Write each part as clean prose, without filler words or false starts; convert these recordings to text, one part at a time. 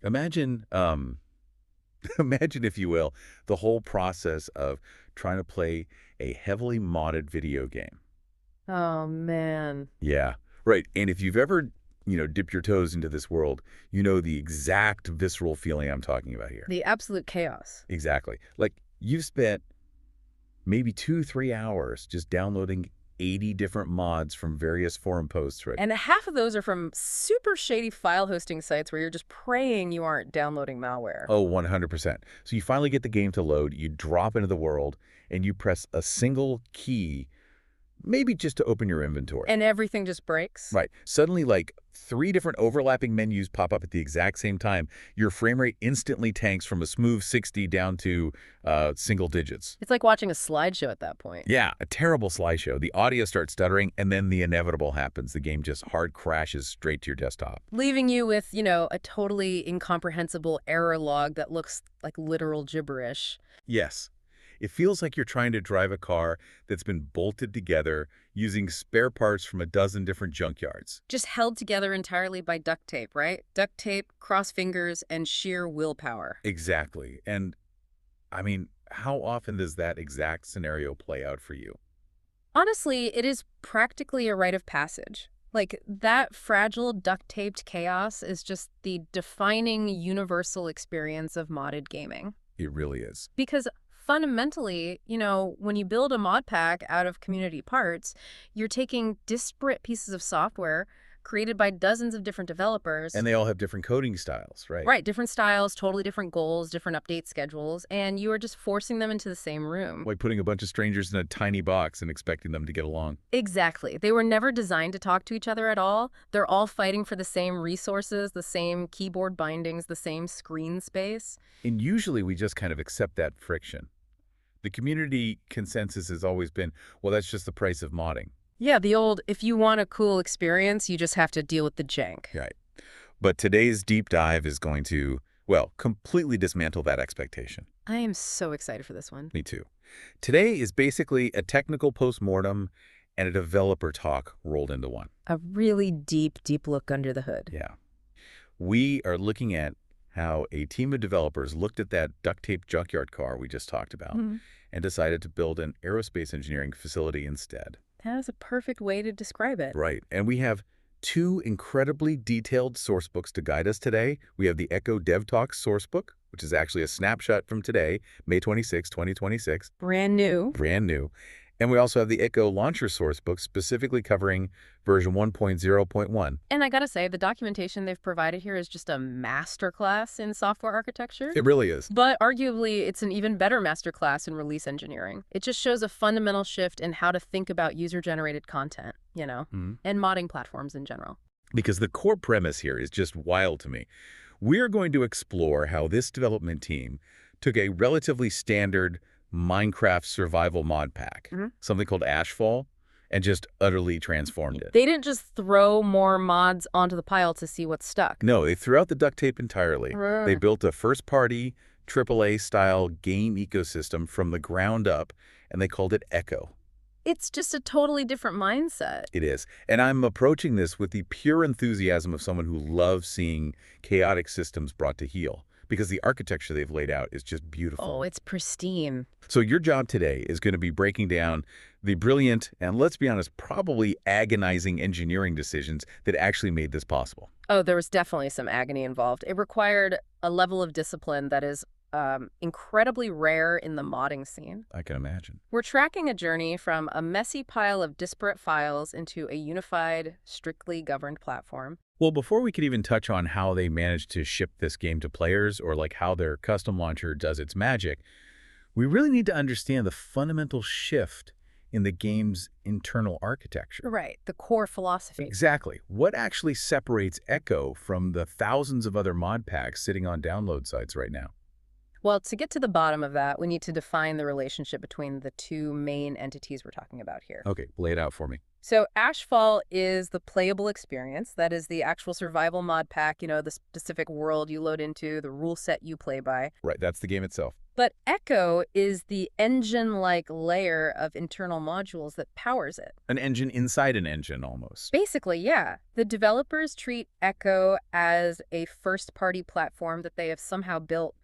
Imagine, imagine, if you will, the whole process of trying to play a heavily modded video game. Oh, man. Yeah, right. And if you've ever, dipped your toes into this world, you know the exact visceral feeling I'm talking about here. The absolute chaos. Exactly. Like you've spent maybe 2, 3 hours just downloading 80 different mods from various forum posts, right? And half of those are from super shady file hosting sites where you're just praying you aren't downloading malware. Oh, 100%. So you finally get the game to load, you drop into the world, and you press a single key, maybe just to open your inventory. And everything just breaks? Right. Suddenly, like 3 different overlapping menus pop up at the exact same time. Your frame rate instantly tanks from a smooth 60 down to single digits. It's like watching a slideshow at that point. Yeah, a terrible slideshow. The audio starts stuttering, and then the inevitable happens. The game just hard crashes straight to your desktop. Leaving you with, a totally incomprehensible error log that looks like literal gibberish. Yes. It feels like you're trying to drive a car that's been bolted together using spare parts from a dozen different junkyards. Just held together entirely by duct tape, right? Duct tape, cross fingers, and sheer willpower. Exactly. And, I mean, how often does that exact scenario play out for you? Honestly, it is practically a rite of passage. Like, that fragile, duct-taped chaos is just the defining universal experience of modded gaming. It really is. Because fundamentally, when you build a mod pack out of community parts, you're taking disparate pieces of software created by dozens of different developers. And they all have different coding styles, right? Right, different styles, totally different goals, different update schedules, and you are just forcing them into the same room. Like putting a bunch of strangers in a tiny box and expecting them to get along. Exactly. They were never designed to talk to each other at all. They're all fighting for the same resources, the same keyboard bindings, the same screen space. And usually we just kind of accept that friction. The community consensus has always been, well, that's just the price of modding. Yeah, the old, if you want a cool experience, you just have to deal with the jank. Right. But today's deep dive is going to, well, completely dismantle that expectation. I am so excited for this one. Me too. Today is basically a technical postmortem and a developer talk rolled into one. A really deep, deep look under the hood. Yeah. We are looking at how a team of developers looked at that duct tape junkyard car we just talked about and decided to build an aerospace engineering facility instead. That is a perfect way to describe it. Right. And we have 2 incredibly detailed source books to guide us today. We have the Echo Dev Talks source book, which is actually a snapshot from today, May 26, 2026. Brand new. Brand new. And we also have the Echo Launcher source book specifically covering version 1.0.1. And I gotta say, the documentation they've provided here is just a masterclass in software architecture. It really is. But arguably, it's an even better masterclass in release engineering. It just shows a fundamental shift in how to think about user-generated content, and modding platforms in general. Because the core premise here is just wild to me. We're going to explore how this development team took a relatively standard Minecraft survival mod pack, something called Ashfall, and just utterly transformed it. They didn't just throw more mods onto the pile to see what stuck. No, they threw out the duct tape entirely. They built a first-party, AAA-style game ecosystem from the ground up, and they called it Echo. It's just a totally different mindset. It is. And I'm approaching this with the pure enthusiasm of someone who loves seeing chaotic systems brought to heel, because the architecture they've laid out is just beautiful. Oh, it's pristine. So your job today is going to be breaking down the brilliant and, let's be honest, probably agonizing engineering decisions that actually made this possible. Oh, there was definitely some agony involved. It required a level of discipline that is incredibly rare in the modding scene. I can imagine. We're tracking a journey from a messy pile of disparate files into a unified, strictly governed platform. Well, before we could even touch on how they managed to ship this game to players or like how their custom launcher does its magic, we really need to understand the fundamental shift in the game's internal architecture. Right, the core philosophy. Exactly. What actually separates Echo from the thousands of other mod packs sitting on download sites right now? Well, to get to the bottom of that, we need to define the relationship between the two main entities we're talking about here. Okay, lay it out for me. So Ashfall is the playable experience. That is the actual survival mod pack, the specific world you load into, the rule set you play by. Right, that's the game itself. But Echo is the engine-like layer of internal modules that powers it. An engine inside an engine, almost. Basically, yeah. The developers treat Echo as a first-party platform that they have somehow built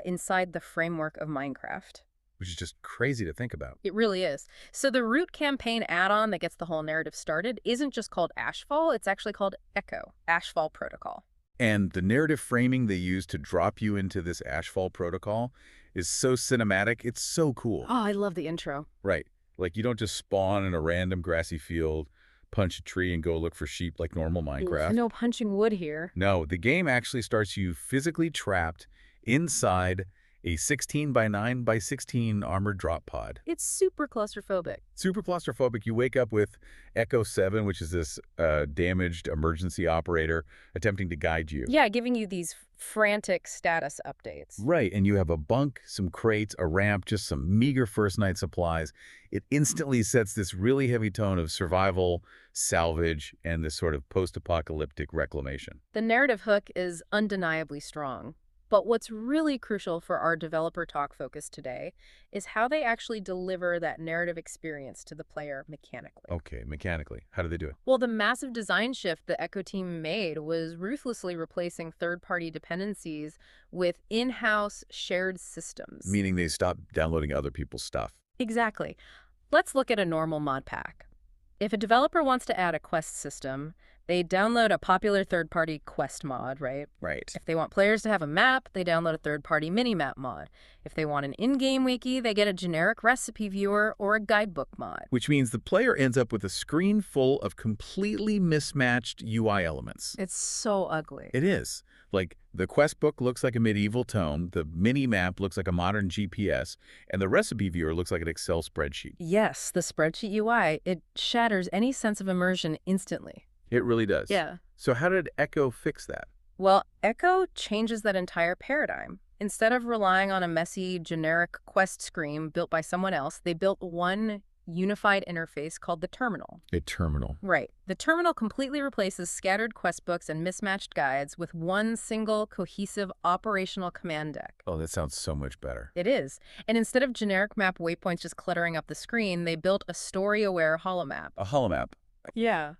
inside the framework of Minecraft. Which is just crazy to think about. It really is. So the root campaign add-on that gets the whole narrative started isn't just called Ashfall, it's actually called Echo, Ashfall Protocol. And the narrative framing they use to drop you into this Ashfall Protocol is so cinematic, it's so cool. Oh, I love the intro. Right. Like, you don't just spawn in a random grassy field, punch a tree, and go look for sheep like normal Minecraft. No punching wood here. No, the game actually starts you physically trapped inside a 16 by 9 by 16 armored drop pod. It's super claustrophobic. Super claustrophobic. You wake up with Echo 7, which is this damaged emergency operator attempting to guide you. Yeah, giving you these frantic status updates. Right, and you have a bunk, some crates, a ramp, just some meager first night supplies. It instantly sets this really heavy tone of survival, salvage, and this sort of post-apocalyptic reclamation. The narrative hook is undeniably strong. But what's really crucial for our developer talk focus today is how they actually deliver that narrative experience to the player mechanically. Okay, mechanically. How do they do it? Well, the massive design shift the Echo team made was ruthlessly replacing third-party dependencies with in-house shared systems. Meaning they stop downloading other people's stuff. Exactly. Let's look at a normal mod pack. If a developer wants to add a quest system, they download a popular third-party quest mod, right? Right. If they want players to have a map, they download a third-party mini-map mod. If they want an in-game wiki, they get a generic recipe viewer or a guidebook mod. Which means the player ends up with a screen full of completely mismatched UI elements. It's so ugly. It is. Like, the quest book looks like a medieval tome, the mini-map looks like a modern GPS, and the recipe viewer looks like an Excel spreadsheet. Yes, the spreadsheet UI, it shatters any sense of immersion instantly. It really does. Yeah. So how did Echo fix that? Well, Echo changes that entire paradigm. Instead of relying on a messy, generic quest screen built by someone else, they built one unified interface called the terminal. A terminal. Right. The terminal completely replaces scattered quest books and mismatched guides with one single, cohesive, operational command deck. Oh, that sounds so much better. It is. And instead of generic map waypoints just cluttering up the screen, they built a story-aware HoloMap. A HoloMap. Yeah.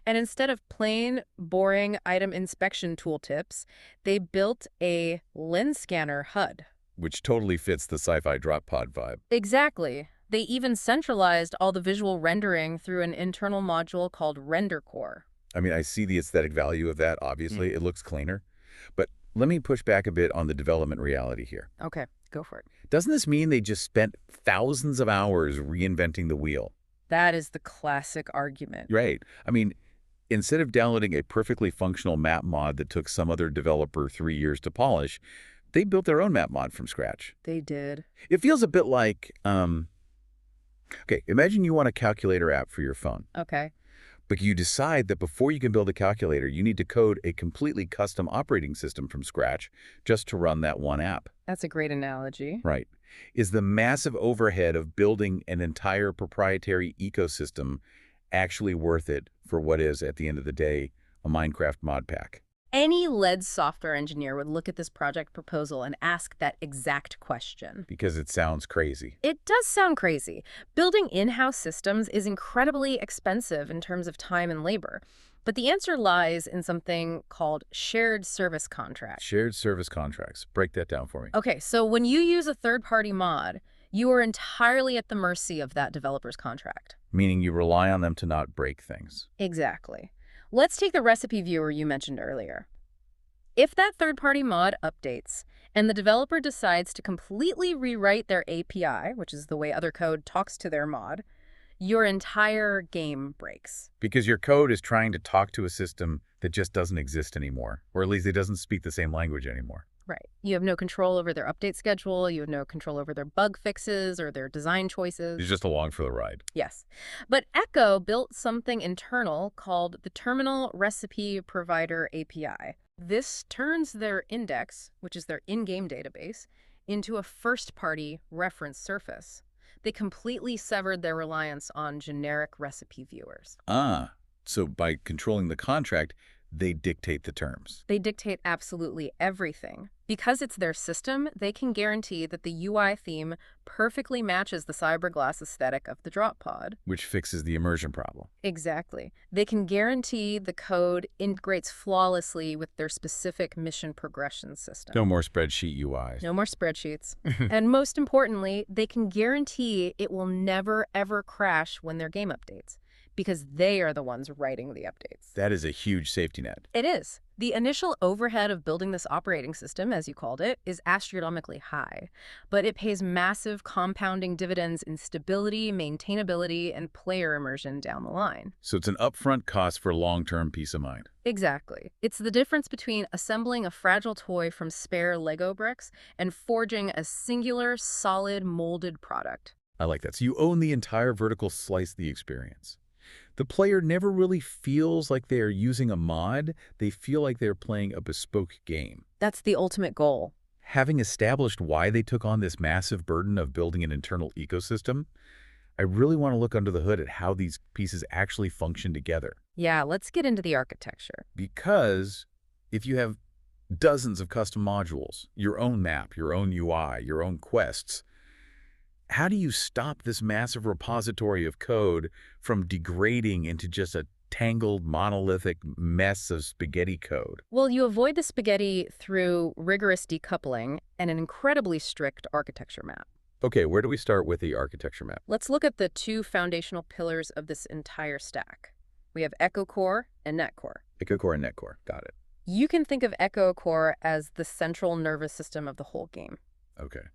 And instead of plain, boring item inspection tooltips, they built a lens scanner HUD. Which totally fits the sci-fi drop pod vibe. Exactly. They even centralized all the visual rendering through an internal module called RenderCore. I mean, I see the aesthetic value of that, obviously. It looks cleaner. But let me push back a bit on the development reality here. Okay, go for it. Doesn't this mean they just spent thousands of hours reinventing the wheel? That is the classic argument. Right. I mean, instead of downloading a perfectly functional map mod that took some other developer 3 years to polish, they built their own map mod from scratch. They did. It feels a bit like, okay, imagine you want a calculator app for your phone. Okay. But you decide that before you can build a calculator, you need to code a completely custom operating system from scratch just to run that one app. That's a great analogy. Right. Is the massive overhead of building an entire proprietary ecosystem actually worth it for what is, at the end of the day, a Minecraft mod pack? Any lead software engineer would look at this project proposal and ask that exact question. Because it sounds crazy. It does sound crazy. Building in-house systems is incredibly expensive in terms of time and labor. But the answer lies in something called shared service contracts. Shared service contracts. Break that down for me. Okay, so when you use a third-party mod, you are entirely at the mercy of that developer's contract. Meaning you rely on them to not break things. Exactly. Let's take the recipe viewer you mentioned earlier. If that third-party mod updates and the developer decides to completely rewrite their API, which is the way other code talks to their mod, your entire game breaks. Because your code is trying to talk to a system that just doesn't exist anymore, or at least it doesn't speak the same language anymore. Right. You have no control over their update schedule, you have no control over their bug fixes or their design choices. You're just along for the ride. Yes. But Echo built something internal called the Terminal Recipe Provider API. This turns their index, which is their in-game database, into a first-party reference surface. They completely severed their reliance on generic recipe viewers. Ah, so by controlling the contract, they dictate the terms. They dictate absolutely everything. Because it's their system, they can guarantee that the UI theme perfectly matches the cyberglass aesthetic of the drop pod. Which fixes the immersion problem. Exactly. They can guarantee the code integrates flawlessly with their specific mission progression system. No more spreadsheet UIs. No more spreadsheets. And most importantly, they can guarantee it will never, ever crash when their game updates, because they are the ones writing the updates. That is a huge safety net. It is. The initial overhead of building this operating system, as you called it, is astronomically high, but it pays massive compounding dividends in stability, maintainability, and player immersion down the line. So it's an upfront cost for long-term peace of mind. Exactly. It's the difference between assembling a fragile toy from spare Lego bricks and forging a singular, solid, molded product. I like that. So you own the entire vertical slice of the experience. The player never really feels like they are using a mod. They feel like they're playing a bespoke game. That's the ultimate goal. Having established why they took on this massive burden of building an internal ecosystem, I really want to look under the hood at how these pieces actually function together. Yeah, let's get into the architecture. Because if you have dozens of custom modules, your own map, your own UI, your own quests, how do you stop this massive repository of code from degrading into just a tangled, monolithic mess of spaghetti code? Well, you avoid the spaghetti through rigorous decoupling and an incredibly strict architecture map. Okay, where do we start with the architecture map? Let's look at the two foundational pillars of this entire stack. We have EchoCore and NetCore. EchoCore and NetCore, got it. You can think of EchoCore as the central nervous system of the whole game. Okay.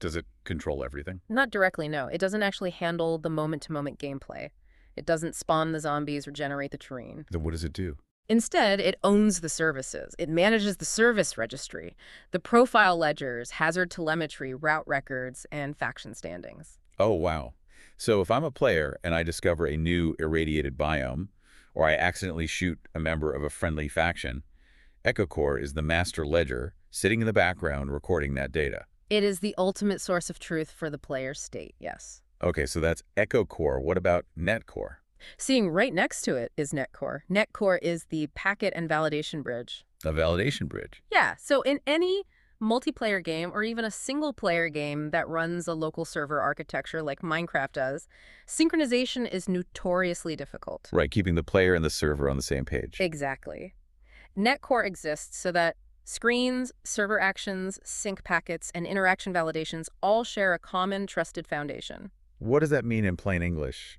Does it control everything? Not directly, no. It doesn't actually handle the moment-to-moment gameplay. It doesn't spawn the zombies or generate the terrain. Then what does it do? Instead, it owns the services. It manages the service registry, the profile ledgers, hazard telemetry, route records, and faction standings. Oh, wow. So if I'm a player and I discover a new irradiated biome, or I accidentally shoot a member of a friendly faction, EchoCore is the master ledger sitting in the background recording that data. It is the ultimate source of truth for the player's state, yes. Okay, so that's EchoCore. What about NetCore? Seeing right next to it is NetCore. NetCore is the packet and validation bridge. A validation bridge. Yeah, so in any multiplayer game or even a single-player game that runs a local server architecture like Minecraft does, synchronization is notoriously difficult. Right, keeping the player and the server on the same page. Exactly. NetCore exists so that screens, server actions, sync packets, and interaction validations all share a common trusted foundation. What does that mean in plain English,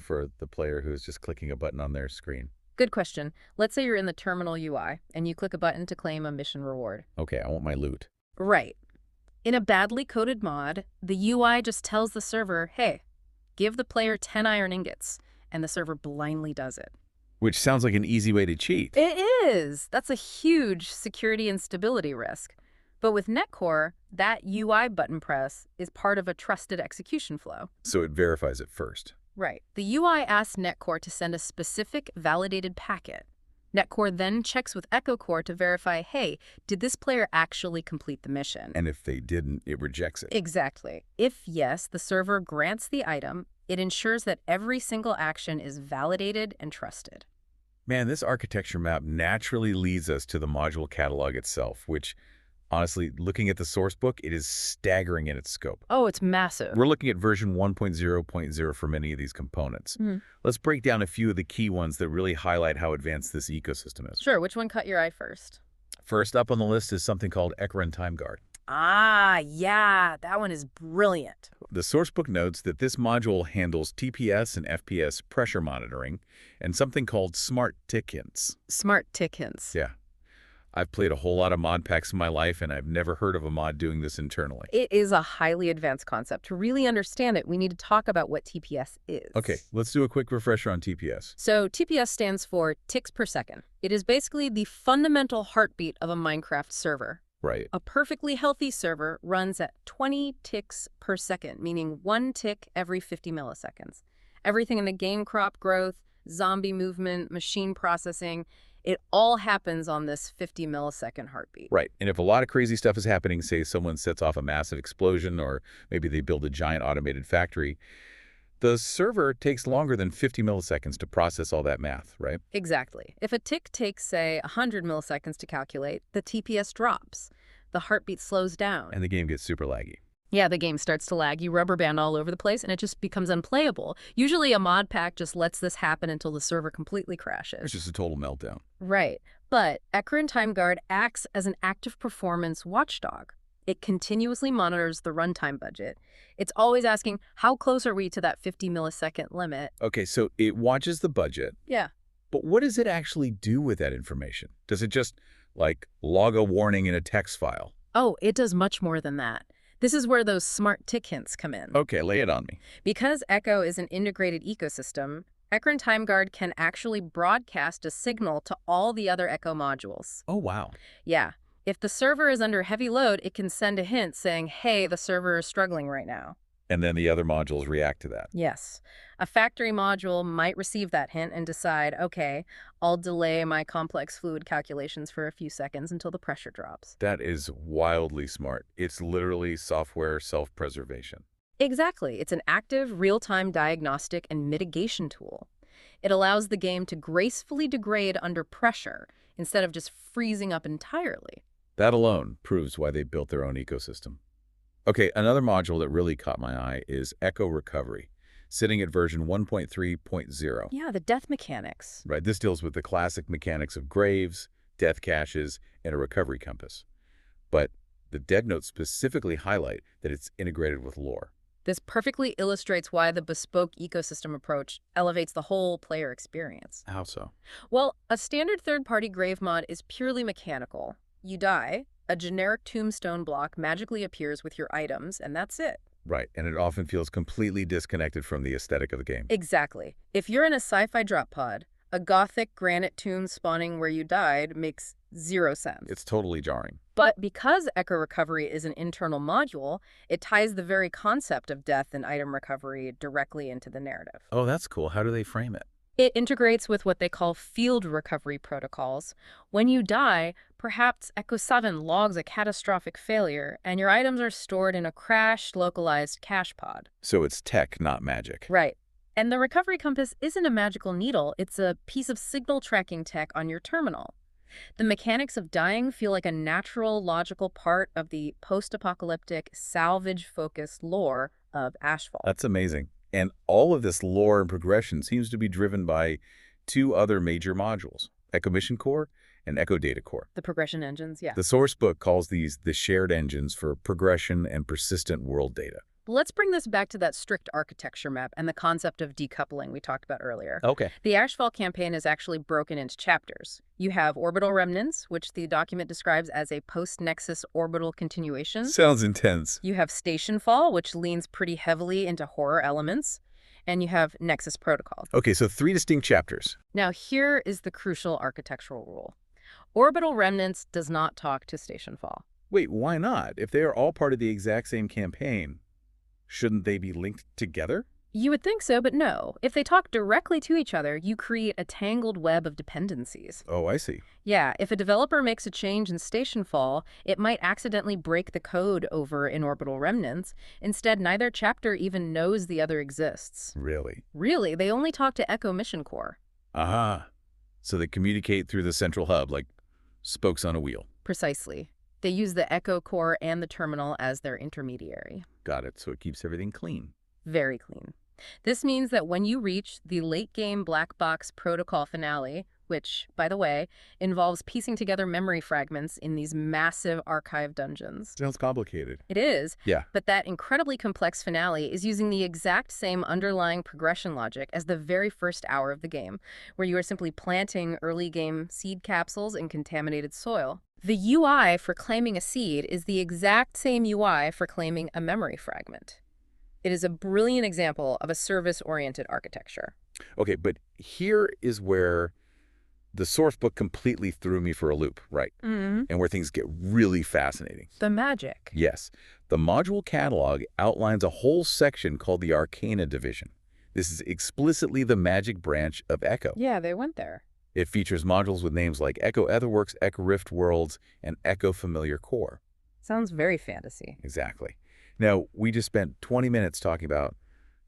for the player who's just clicking a button on their screen? Good question. Let's say you're in the terminal UI and you click a button to claim a mission reward. Okay, I want my loot. Right. In a badly coded mod, the UI just tells the server, hey, give the player 10 iron ingots, and the server blindly does it. Which sounds like an easy way to cheat. It is. That's a huge security and stability risk. But with NetCore, that UI button press is part of a trusted execution flow. So it verifies it first. Right. The UI asks NetCore to send a specific validated packet. NetCore then checks with EchoCore to verify, hey, did this player actually complete the mission? And if they didn't, it rejects it. Exactly. If yes, the server grants the item. It ensures that every single action is validated and trusted. Man, this architecture map naturally leads us to the module catalog itself, which, honestly, looking at the source book, it is staggering in its scope. Oh, it's massive. We're looking at version 1.0.0 for many of these components. Let's break down a few of the key ones that really highlight how advanced this ecosystem is. Sure, which one caught your eye first? First up on the list is something called Ekron Time Guard. Ah, yeah, that one is brilliant. The sourcebook notes that this module handles TPS and FPS pressure monitoring and something called smart tick hints. Smart tick hints. Yeah. I've played a whole lot of modpacks in my life, and I've never heard of a mod doing this internally. It is a highly advanced concept. To really understand it, we need to talk about what TPS is. Okay, let's do a quick refresher on TPS. So TPS stands for ticks per second. It is basically the fundamental heartbeat of a Minecraft server. Right. A perfectly healthy server runs at 20 ticks per second, meaning 1 tick every 50 milliseconds. Everything in the game crop growth, zombie movement, machine processing, it all happens on this 50 millisecond heartbeat. Right. And if a lot of crazy stuff is happening, say someone sets off a massive explosion or maybe they build a giant automated factory, The server takes longer than 50 milliseconds to process all that math, right? Exactly. If a tick takes, say, 100 milliseconds to calculate, the TPS drops. The heartbeat slows down. And the game gets super laggy. Yeah, the game starts to lag. You rubber band all over the place, and it just becomes unplayable. Usually a mod pack just lets this happen until the server completely crashes. It's just a total meltdown. Right. But Echorin Time Guard acts as an active performance watchdog. It continuously monitors the runtime budget. It's always asking, how close are we to that 50 millisecond limit? Okay, so it watches the budget. Yeah. But what does it actually do with that information? Does it just, like, log a warning in a text file? Oh, it does much more than that. This is where those smart tick hints come in. Okay, lay it on me. Because Echo is an integrated ecosystem, Echorin Time Guard can actually broadcast a signal to all the other Echo modules. Oh, wow. Yeah. If the server is under heavy load, it can send a hint saying, hey, the server is struggling right now. And then the other modules react to that. Yes. A factory module might receive that hint and decide, okay, I'll delay my complex fluid calculations for a few seconds until the pressure drops. That is wildly smart. It's literally software self-preservation. Exactly. It's an active, real-time diagnostic and mitigation tool. It allows the game to gracefully degrade under pressure instead of just freezing up entirely. That alone proves why they built their own ecosystem. Okay, another module that really caught my eye is Echo Recovery, sitting at version 1.3.0. Yeah, the death mechanics. Right, this deals with the classic mechanics of graves, death caches, and a recovery compass. But the dead notes specifically highlight that it's integrated with lore. This perfectly illustrates why the bespoke ecosystem approach elevates the whole player experience. How so? Well, a standard third-party grave mod is purely mechanical. You die, a generic tombstone block magically appears with your items, and that's it. Right, and it often feels completely disconnected from the aesthetic of the game. Exactly. If you're in a sci-fi drop pod, a gothic granite tomb spawning where you died makes zero sense. It's totally jarring. But because Echo Recovery is an internal module, it ties the very concept of death and item recovery directly into the narrative. Oh, that's cool. How do they frame it? It integrates with what they call field recovery protocols. When you die, perhaps Echo 7 logs a catastrophic failure, and your items are stored in a crashed, localized cache pod. So it's tech, not magic. Right. And the recovery compass isn't a magical needle, it's a piece of signal tracking tech on your terminal. The mechanics of dying feel like a natural, logical part of the post-apocalyptic, salvage-focused lore of Ashfall. That's amazing. And all of this lore and progression seems to be driven by two other major modules, Echo MissionCore and Echo DataCore. The progression engines, yeah. The source book calls these the shared engines for progression and persistent world data. Let's bring this back to that strict architecture map and the concept of decoupling we talked about earlier. Okay. The Ashfall campaign is actually broken into chapters. You have Orbital Remnants, which the document describes as a post-Nexus orbital continuation. Sounds intense. You have Stationfall, which leans pretty heavily into horror elements. And you have Nexus Protocol. Okay, so 3 distinct chapters. Now, here is the crucial architectural rule. Orbital Remnants does not talk to Stationfall. Wait, why not? If they are all part of the exact same campaign, shouldn't they be linked together? You would think so, but no. If they talk directly to each other, you create a tangled web of dependencies. Oh, I see. Yeah, if a developer makes a change in Stationfall, it might accidentally break the code over in Orbital Remnants. Instead, neither chapter even knows the other exists. Really? Really, they only talk to Echo MissionCore. Aha. So they communicate through the central hub, like spokes on a wheel. Precisely. They use the Echo Core and the terminal as their intermediary. Got it. So it keeps everything clean. Very clean. This means that when you reach the late-game black box protocol finale, which, by the way, involves piecing together memory fragments in these massive archive dungeons. Sounds complicated. It is. Yeah. But that incredibly complex finale is using the exact same underlying progression logic as the very first hour of the game, where you are simply planting early-game seed capsules in contaminated soil. The UI for claiming a seed is the exact same UI for claiming a memory fragment. It is a brilliant example of a service-oriented architecture. Okay, but here is where the source book completely threw me for a loop, right? Mm-hmm. And where things get really fascinating. The magic. Yes. The module catalog outlines a whole section called the Arcana Division. This is explicitly the magic branch of Echo. Yeah, they went there. It features modules with names like Echo Etherworks, Echo Rift Worlds, and Echo Familiar Core. Sounds very fantasy. Exactly. Now, we just spent 20 minutes talking about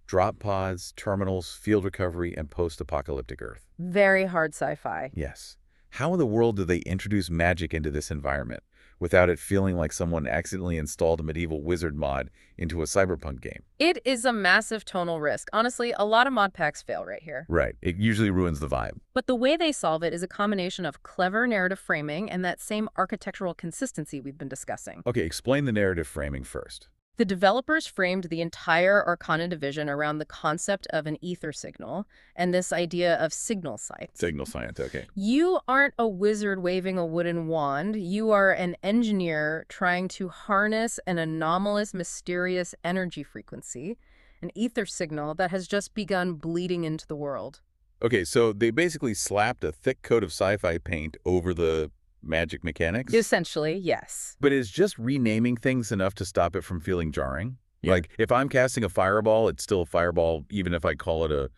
Drop pods, terminals, field recovery, and post-apocalyptic Earth. Very hard sci-fi. Yes. How in the world do they introduce magic into this environment without it feeling like someone accidentally installed a medieval wizard mod into a cyberpunk game? It is a massive tonal risk. Honestly, a lot of mod packs fail right here. Right. It usually ruins the vibe. But the way they solve it is a combination of clever narrative framing and that same architectural consistency we've been discussing. Okay, explain the narrative framing first. The developers framed the entire Arcana Division around the concept of an ether signal and this idea of signal sites. Signal science, okay. You aren't a wizard waving a wooden wand. You are an engineer trying to harness an anomalous, mysterious energy frequency, an ether signal that has just begun bleeding into the world. Okay, so they basically slapped a thick coat of sci-fi paint over the magic mechanics? Essentially, yes. But is just renaming things enough to stop it from feeling jarring? Yeah. Like, if I'm casting a fireball, it's still a fireball, even if I call it a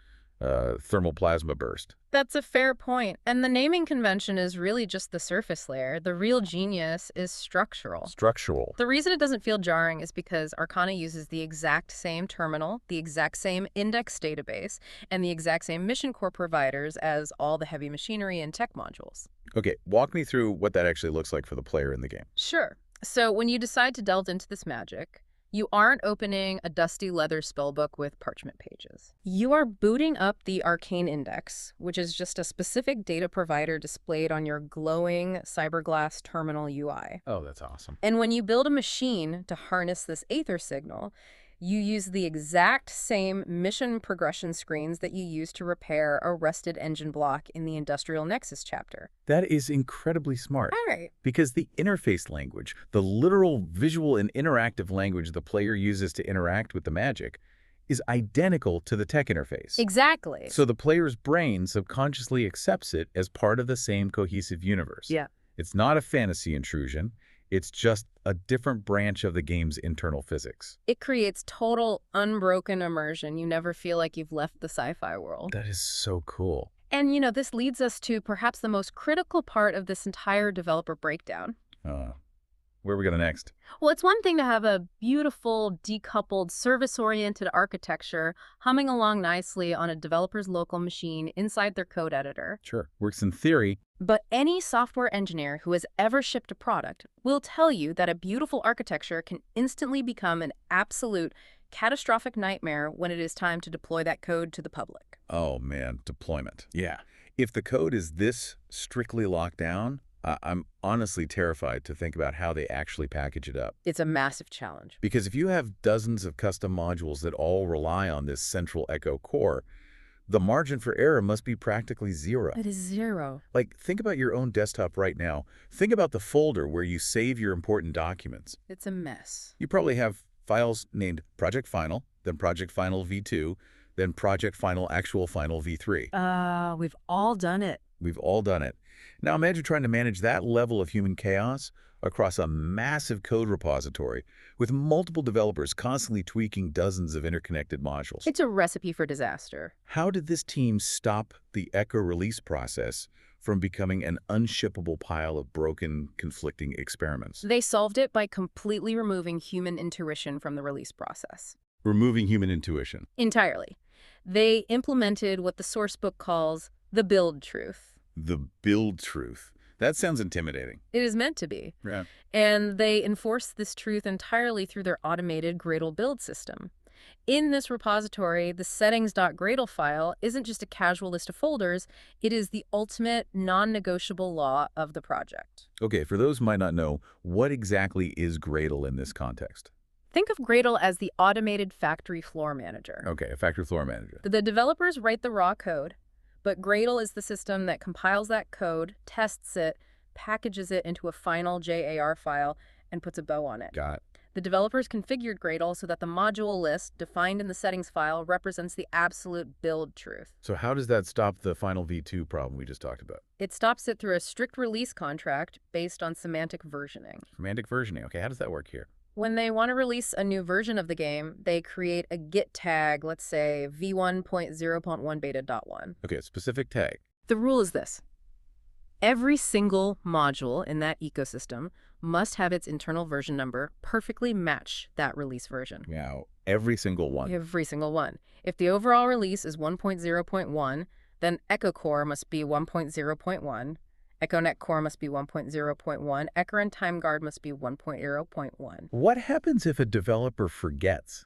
thermal plasma burst. That's a fair point. And the naming convention is really just the surface layer. The real genius is structural. Structural. The reason it doesn't feel jarring is because Arcana uses the exact same terminal, the exact same index database, and the exact same MissionCore providers as all the heavy machinery and tech modules. Okay, walk me through what that actually looks like for the player in the game. Sure. So when you decide to delve into this magic, you aren't opening a dusty leather spellbook with parchment pages. You are booting up the Arcane Index, which is just a specific data provider displayed on your glowing Cyberglass terminal UI. Oh, that's awesome. And when you build a machine to harness this Aether signal, you use the exact same mission progression screens that you use to repair a rusted engine block in the Industrial Nexus chapter. That is incredibly smart. All right. Because the interface language, the literal visual and interactive language the player uses to interact with the magic, is identical to the tech interface. Exactly. So the player's brain subconsciously accepts it as part of the same cohesive universe. Yeah. It's not a fantasy intrusion. It's just a different branch of the game's internal physics. It creates total unbroken immersion. You never feel like you've left the sci-fi world. That is so cool. And, this leads us to perhaps the most critical part of this entire developer breakdown. Where are we going next? Well, it's one thing to have a beautiful, decoupled, service-oriented architecture humming along nicely on a developer's local machine inside their code editor. Sure. Works in theory. But any software engineer who has ever shipped a product will tell you that a beautiful architecture can instantly become an absolute catastrophic nightmare when it is time to deploy that code to the public. Oh, man. Deployment. Yeah. If the code is this strictly locked down, I'm honestly terrified to think about how they actually package it up. It's a massive challenge. Because if you have dozens of custom modules that all rely on this central Echo core, the margin for error must be practically zero. It is zero. Like, think about your own desktop right now. Think about the folder where you save your important documents. It's a mess. You probably have files named Project Final, then Project Final V2, then Project Final Actual Final V3. We've all done it. We've all done it. Now imagine trying to manage that level of human chaos across a massive code repository with multiple developers constantly tweaking dozens of interconnected modules. It's a recipe for disaster. How did this team stop the Echo release process from becoming an unshippable pile of broken, conflicting experiments? They solved it by completely removing human intuition from the release process. Removing human intuition. Entirely. They implemented what the source book calls the build truth. The build truth. That sounds intimidating. It is meant to be. Yeah. And they enforce this truth entirely through their automated Gradle build system. In this repository, the settings.gradle file isn't just a casual list of folders, it is the ultimate non-negotiable law of the project. Okay, for those who might not know, what exactly is Gradle in this context? Think of Gradle as the automated factory floor manager. Okay, a factory floor manager. The developers write the raw code, but Gradle is the system that compiles that code, tests it, packages it into a final JAR file, and puts a bow on it. Got it. The developers configured Gradle so that the module list defined in the settings file represents the absolute build truth. So how does that stop the final V2 problem we just talked about? It stops it through a strict release contract based on semantic versioning. Semantic versioning. Okay, how does that work here? When they want to release a new version of the game, they create a git tag, let's say v1.0.1 beta.1. Okay, a specific tag. The rule is this. Every single module in that ecosystem must have its internal version number perfectly match that release version. Now, Every single one. Every single one. If the overall release is 1.0.1, then Echo Core must be 1.0.1, EchoNet Core must be 1.0.1, Echo and TimeGuard must be 1.0.1. What happens if a developer forgets?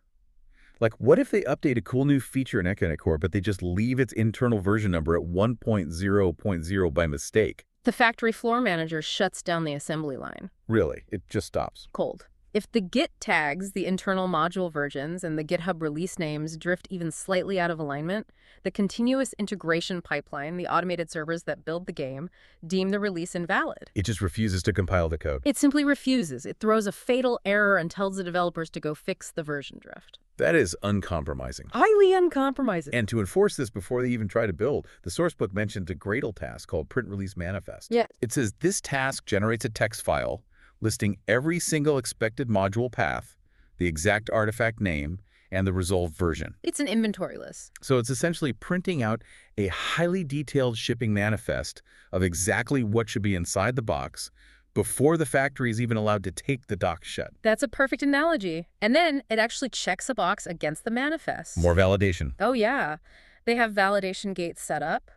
Like, what if they update a cool new feature in Arcana Core, but they just leave its internal version number at 1.0.0 by mistake? The factory floor manager shuts down the assembly line. Really, it just stops. Cold. If the Git tags, the internal module versions, and the GitHub release names drift even slightly out of alignment, the continuous integration pipeline, the automated servers that build the game, deem the release invalid. It just refuses to compile the code. It simply refuses. It throws a fatal error and tells the developers to go fix the version drift. That is uncompromising. Highly uncompromising. And to enforce this before they even try to build, the sourcebook mentions a Gradle task called Print Release Manifest. Yeah. It says this task generates a text file listing every single expected module path, the exact artifact name, and the resolved version. It's an inventory list. So it's essentially printing out a highly detailed shipping manifest of exactly what should be inside the box before the factory is even allowed to take the dock shut. That's a perfect analogy. And then it actually checks a box against the manifest. More validation. Oh, yeah. They have validation gates set up.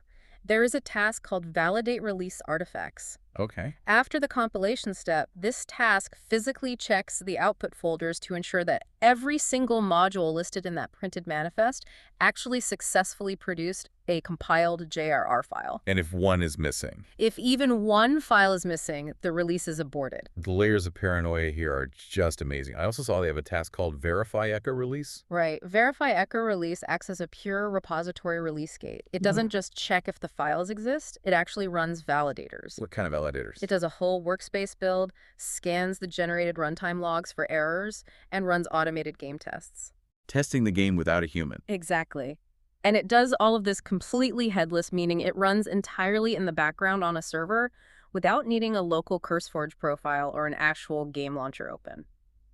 There is a task called Validate Release Artifacts. Okay. After the compilation step, this task physically checks the output folders to ensure that every single module listed in that printed manifest actually successfully produced a compiled JRR file. And if one is missing? If even one file is missing, the release is aborted. The layers of paranoia here are just amazing. I also saw they have a task called Verify Echo Release. Right. Verify Echo Release acts as a pure repository release gate. It doesn't just check if the files exist, it actually runs validators. What kind of validators? It does a whole workspace build, scans the generated runtime logs for errors, and runs automated game tests. Testing the game without a human. Exactly. And it does all of this completely headless, meaning it runs entirely in the background on a server without needing a local CurseForge profile or an actual game launcher open.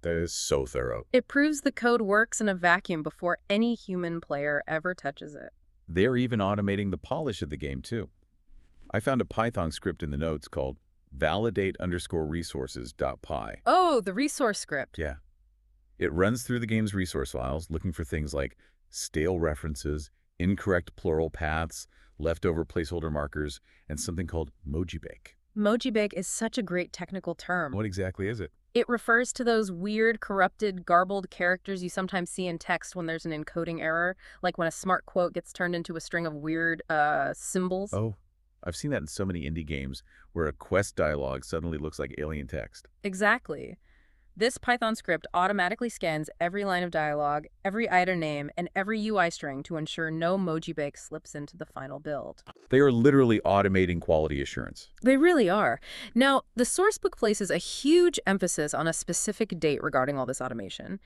That is so thorough. It proves the code works in a vacuum before any human player ever touches it. They're even automating the polish of the game, too. I found a Python script in the notes called validate_resources.py. Oh, the resource script. Yeah. It runs through the game's resource files, looking for things like stale references, incorrect plural paths, leftover placeholder markers, and something called mojibake. Mojibake is such a great technical term. What exactly is it? It refers to those weird, corrupted, garbled characters you sometimes see in text when there's an encoding error, like when a smart quote gets turned into a string of weird symbols. Oh, I've seen that in so many indie games where a quest dialogue suddenly looks like alien text. Exactly. This Python script automatically scans every line of dialogue, every item name, and every UI string to ensure no mojibake slips into the final build. They are literally automating quality assurance. They really are. Now, the sourcebook places a huge emphasis on a specific date regarding all this automation.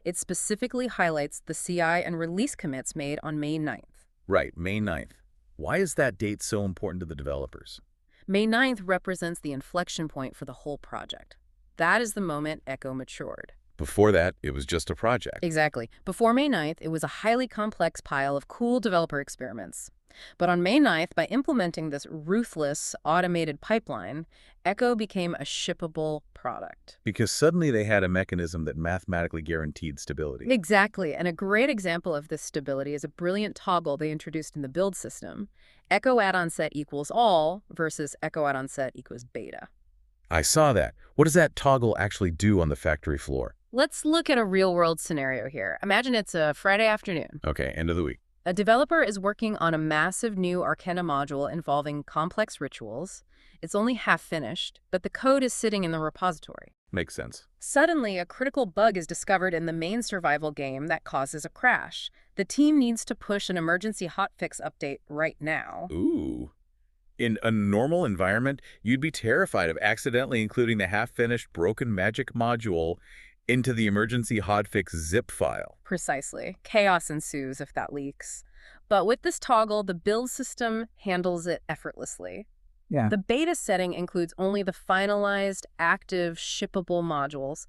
It specifically highlights the CI and release commits made on May 9th. Right, May 9th. Why is that date so important to the developers? May 9th represents the inflection point for the whole project. That is the moment Echo matured. Before that, it was just a project. Exactly. Before May 9th, it was a highly complex pile of cool developer experiments. But on May 9th, by implementing this ruthless, automated pipeline, Echo became a shippable product. Because suddenly they had a mechanism that mathematically guaranteed stability. Exactly. And a great example of this stability is a brilliant toggle they introduced in the build system. Echo add-on set equals all versus Echo add-on set equals beta. I saw that. What does that toggle actually do on the factory floor? Let's look at a real-world scenario here. Imagine it's a Friday afternoon. Okay, end of the week. A developer is working on a massive new Arcana module involving complex rituals. It's only half finished, but the code is sitting in the repository. Makes sense. Suddenly, a critical bug is discovered in the main survival game that causes a crash. The team needs to push an emergency hotfix update right now. Ooh. In a normal environment, you'd be terrified of accidentally including the half-finished broken magic module into the emergency hotfix zip file. Precisely. Chaos ensues if that leaks. But with this toggle, the build system handles it effortlessly. Yeah. The beta setting includes only the finalized, active, shippable modules.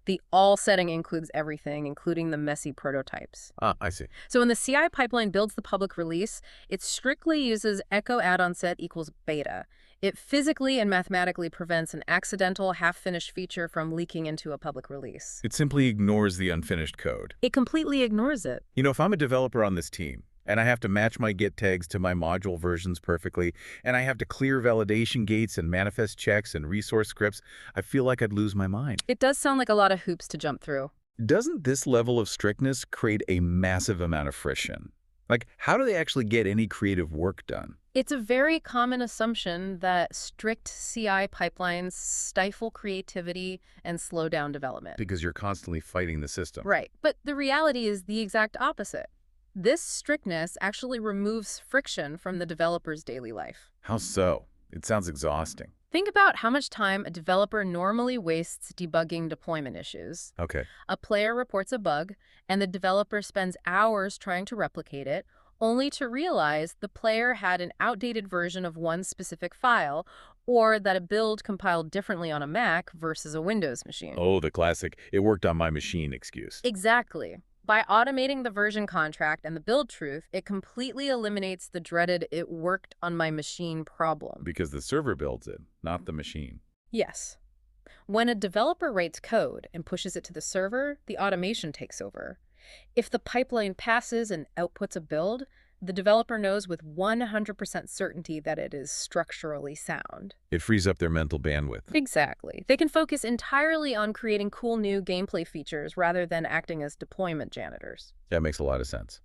The all setting includes everything, including the messy prototypes. Ah, I see. So when the CI pipeline builds the public release, it strictly uses Echo add-on set equals beta. It physically and mathematically prevents an accidental half-finished feature from leaking into a public release. It simply ignores the unfinished code. It completely ignores it. You know, if I'm a developer on this team, and I have to match my Git tags to my module versions perfectly, and I have to clear validation gates and manifest checks and resource scripts, I feel like I'd lose my mind. It does sound like a lot of hoops to jump through. Doesn't this level of strictness create a massive amount of friction? Like, how do they actually get any creative work done? It's a very common assumption that strict CI pipelines stifle creativity and slow down development. Because you're constantly fighting the system. Right. But the reality is the exact opposite. This strictness actually removes friction from the developer's daily life. How so? It sounds exhausting. Think about how much time a developer normally wastes debugging deployment issues. Okay. A player reports a bug, and the developer spends hours trying to replicate it, only to realize the player had an outdated version of one specific file, or that a build compiled differently on a Mac versus a Windows machine. Oh, the classic, it worked on my machine excuse. Exactly. By automating the version contract and the build truth, it completely eliminates the dreaded "it worked on my machine" problem. Because the server builds it, not the machine. Yes. When a developer writes code and pushes it to the server, the automation takes over. If the pipeline passes and outputs a build, the developer knows with 100% certainty that it is structurally sound. It frees up their mental bandwidth. Exactly. They can focus entirely on creating cool new gameplay features rather than acting as deployment janitors. That makes a lot of sense.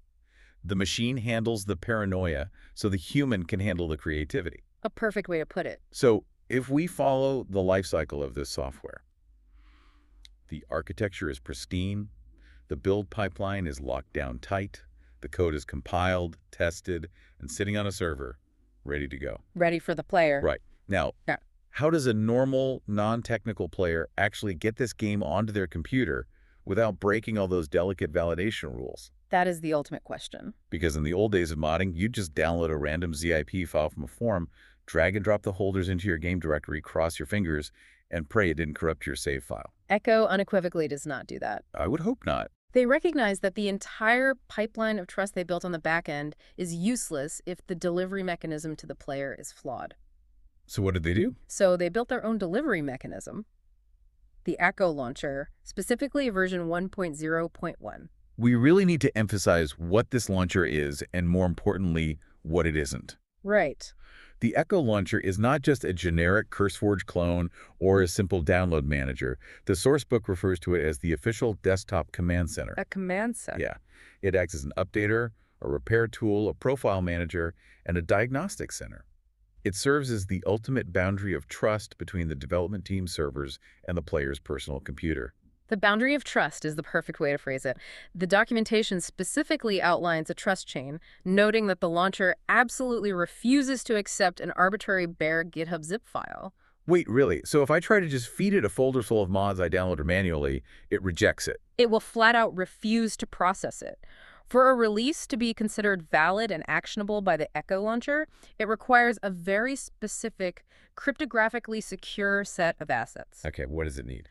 The machine handles the paranoia, so the human can handle the creativity. A perfect way to put it. So, if we follow the life cycle of this software, the architecture is pristine, the build pipeline is locked down tight, the code is compiled, tested, and sitting on a server, ready to go. Ready for the player. Right. Now, Yeah. how does a normal, non-technical player actually get this game onto their computer without breaking all those delicate validation rules? That is the ultimate question. Because in the old days of modding, you'd just download a random ZIP file from a forum, drag and drop the holders into your game directory, cross your fingers, and pray it didn't corrupt your save file. Echo unequivocally does not do that. I would hope not. They recognize that the entire pipeline of trust they built on the back end is useless if the delivery mechanism to the player is flawed. So what did they do? So they built their own delivery mechanism, the Echo launcher, specifically version 1.0.1. We really need to emphasize what this launcher is and, more importantly, what it isn't. Right. The Echo launcher is not just a generic CurseForge clone or a simple download manager. The sourcebook refers to it as the official desktop command center. A command set. Yeah. It acts as an updater, a repair tool, a profile manager, and a diagnostic center. It serves as the ultimate boundary of trust between the development team servers and the player's personal computer. The boundary of trust is the perfect way to phrase it. The documentation specifically outlines a trust chain, noting that the launcher absolutely refuses to accept an arbitrary bare GitHub zip file. Wait, really? So if I try to just feed it a folder full of mods I downloaded manually, it rejects it? It will flat out refuse to process it. For a release to be considered valid and actionable by the Echo launcher, it requires a very specific, cryptographically secure set of assets. Okay, what does it need?